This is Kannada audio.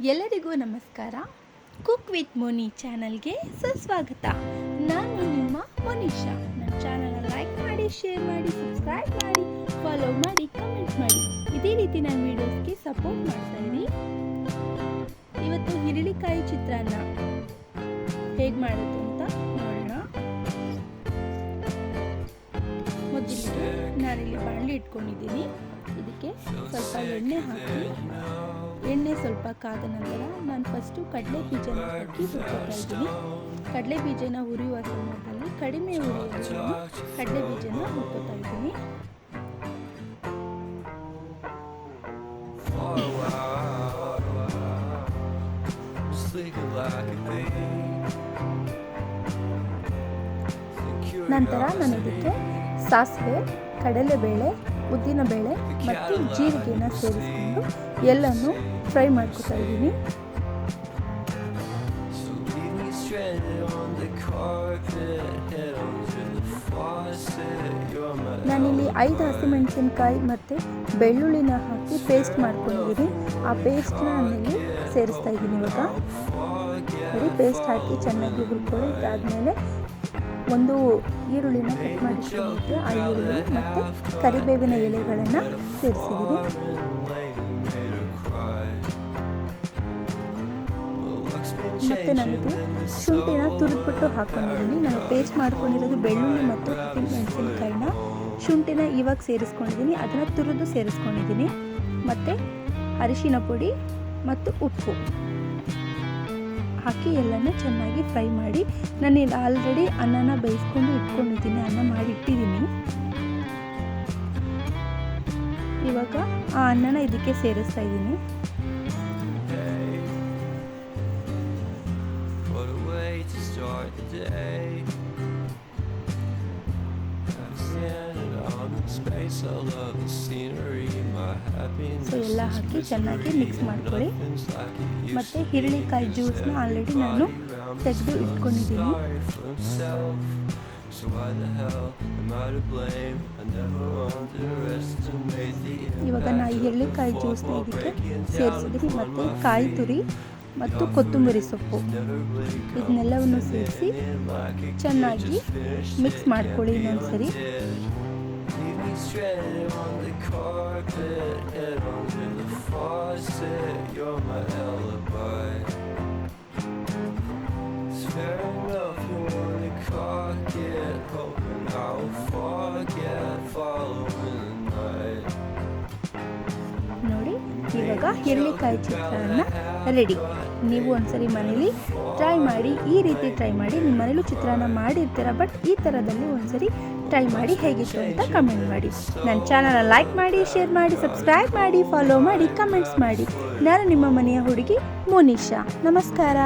ಎಲ್ಲರಿಗೂ ನಮಸ್ಕಾರ. ಕುಕ್ ವಿತ್ ಮೋನಿ ಚಾನಲ್ಗೆ ಸುಸ್ವಾಗತ. ನಾನು ನಿಮ್ಮ ಮೋನಿಶಾ. ನನ್ನ ಚಾನಲ್ನ ಲೈಕ್ ಮಾಡಿ, ಶೇರ್ ಮಾಡಿ, ಸಬ್ಸ್ಕ್ರೈಬ್ ಮಾಡಿ, ಫಾಲೋ ಮಾಡಿ, ಕಮೆಂಟ್ ಮಾಡಿ. ಇದೇ ರೀತಿ ನನ್ನ ವೀಡಿಯೋಸ್ಗೆ ಸಪೋರ್ಟ್ ಮಾಡ್ತಾ ಇರಿ. ಇವತ್ತು ಹಿರಳಿಕಾಯಿ ಚಿತ್ರಾನ್ನ ಹೇಗೆ ಮಾಡೋದು ಅಂತ ನೋಡೋಣ. ಮೊದಲಿಗೆ ನಾನಿಲ್ಲಿ ಬಾಣಲಿ ಇಟ್ಕೊಂಡಿದ್ದೀನಿ. ಇದಕ್ಕೆ ಸ್ವಲ್ಪ ಎಣ್ಣೆ ಹಾಕಿ, ಎಣ್ಣೆ ಸ್ವಲ್ಪ ಕಾದ ನಂತರ ನಾನು ಫಸ್ಟು ಕಡಲೆ ಬೀಜನ ಹಾಕಿ ಹುರ್ಕೋತಾ ಇದ್ದೀನಿ. ಕಡಲೆ ಬೀಜನ ಹುರಿಯುವ ಸಮಯದಲ್ಲಿ ಕಡಿಮೆ ಉರಿಯಲ್ಲಿ ಕಡಲೆ ಬೀಜನ ಹುರ್ಕೋತಾ ಇದ್ದೀನಿ. ನಂತರ ನಾನು ಇದಕ್ಕೆ ಸಾಸಿವೆ, ಕಡಲೆಬೇಳೆ, ಉದ್ದಿನಬೇಳೆ ಮತ್ತು ಜೀರಿಗೆನ ಸೇರಿಸಿಕೊಂಡು ಎಲ್ಲನೂ ಫ್ರೈ ಮಾಡ್ಕೊತಾ ಇದ್ದೀನಿ. ನಾನಿಲ್ಲಿ 5 ಹಸಿಮೆಣಸಿನಕಾಯಿ ಮತ್ತು ಬೆಳ್ಳುಳ್ಳಿನ ಹಾಕಿ ಪೇಸ್ಟ್ ಮಾಡ್ಕೊಂಡಿದ್ದೀನಿ. ಆ ಪೇಸ್ಟ್ನ ನಾನಿಲ್ಲಿ ಸೇರಿಸ್ತಾ ಇದ್ದೀನಿ. ಇವಾಗ ನೋಡಿ, ಪೇಸ್ಟ್ ಹಾಕಿ ಚೆನ್ನಾಗಿ ಹುರ್ಕೊಳ್ಳಿ. ಇದಾದಮೇಲೆ ಒಂದು ಈರುಳ್ಳಿನ ಕಟ್ ಮಾಡಿಕೊಂಡಿದ್ದೆ. ಆ ಈರುಳ್ಳಿ ಮತ್ತು ಕರಿಬೇವಿನ ಎಲೆಗಳನ್ನು ಸೇರಿಸಿದ್ದೀನಿ. ಮತ್ತು ನಾನಿದು ಶುಂಠಿನ ತುರಿದ್ಬಿಟ್ಟು ಹಾಕ್ಕೊಂಡಿದ್ದೀನಿ. ನಾನು ಪೇಸ್ಟ್ ಮಾಡ್ಕೊಂಡಿರೋದು ಬೆಳ್ಳುಳ್ಳಿ ಮತ್ತು ಮೆಣಸಿನಕಾಯಿನ, ಶುಂಠಿನ ಇವಾಗ ಸೇರಿಸ್ಕೊಂಡಿದ್ದೀನಿ. ಅದನ್ನು ತುರಿದು ಸೇರಿಸ್ಕೊಂಡಿದ್ದೀನಿ. ಮತ್ತು ಅರಿಶಿನ ಪುಡಿ ಮತ್ತು ಉಪ್ಪು ಹಾಕಿ ಎಲ್ಲನೂ ಚೆನ್ನಾಗಿ ಫ್ರೈ ಮಾಡಿ. ನಾನು ಆಲ್ರೆಡಿ ಅನ್ನನ ಬೇಯಿಸ್ಕೊಂಡು ಇಟ್ಕೊಂಡಿದ್ದೀನಿ, ಅನ್ನ ಮಾಡಿ ಇಟ್ಟಿದ್ದೀನಿ. ಇವಾಗ ಆ ಅನ್ನನ ಇದಕ್ಕೆ ಸೇರಿಸ್ತಾ ಇದ್ದೀನಿ. ಸೊ ಎಲ್ಲ ಹಾಕಿ ಚೆನ್ನಾಗಿ ಮಿಕ್ಸ್ ಮಾಡ್ಕೊಳ್ಳಿ. ಮತ್ತು ಹಿರಳಿಕಾಯಿ ಜ್ಯೂಸ್ನ ಆಲ್ರೆಡಿ ನಾನು ತೆಗೆದು ಇಟ್ಕೊಂಡಿದ್ದೀನಿ. ಇವಾಗ ನಾನು ಹಿರಳಿಕಾಯಿ ಜ್ಯೂಸ್ನ ಇದಕ್ಕೆ ಸೇರಿಸಿದ್ದೀನಿ. ಮತ್ತು ಕಾಯಿ ತುರಿ ಮತ್ತು ಕೊತ್ತಂಬರಿ ಸೊಪ್ಪು ಇದನ್ನೆಲ್ಲವನ್ನು ಸೇರಿಸಿ ಚೆನ್ನಾಗಿ ಮಿಕ್ಸ್ ಮಾಡ್ಕೊಳ್ಳಿ. ಇನ್ನೊಂದ್ಸರಿ ನೋಡಿ, ಇವಾಗ ಹಿರಳಿಕಾಯಿ ಚಿತ್ರಾನ್ನ ರೆಡಿ. ನೀವು ಒಂದ್ಸರಿ ಮನೇಲಿ ಟ್ರೈ ಮಾಡಿ. ಈ ರೀತಿ ಟ್ರೈ ಮಾಡಿ. ನಿಮ್ಮ ಮನೇಲೂ ಚಿತ್ರಾನ್ನ ಮಾಡಿರ್ತೀರ, ಬಟ್ ಈ ಥರದಲ್ಲಿ ಒಂದ್ಸರಿ ಟ್ರೈ ಮಾಡಿ ಹೇಗಿತ್ತು ಅಂತ ಕಮೆಂಟ್ ಮಾಡಿ. ನನ್ನ ಚಾನಲ್ನ ಲೈಕ್ ಮಾಡಿ, ಶೇರ್ ಮಾಡಿ, ಸಬ್ಸ್ಕ್ರೈಬ್ ಮಾಡಿ, ಫಾಲೋ ಮಾಡಿ, ಕಮೆಂಟ್ಸ್ ಮಾಡಿ. ನಾನು ನಿಮ್ಮ ಮನೆಯ ಹುಡುಗಿ ಮೋನಿಶಾ. ನಮಸ್ಕಾರ.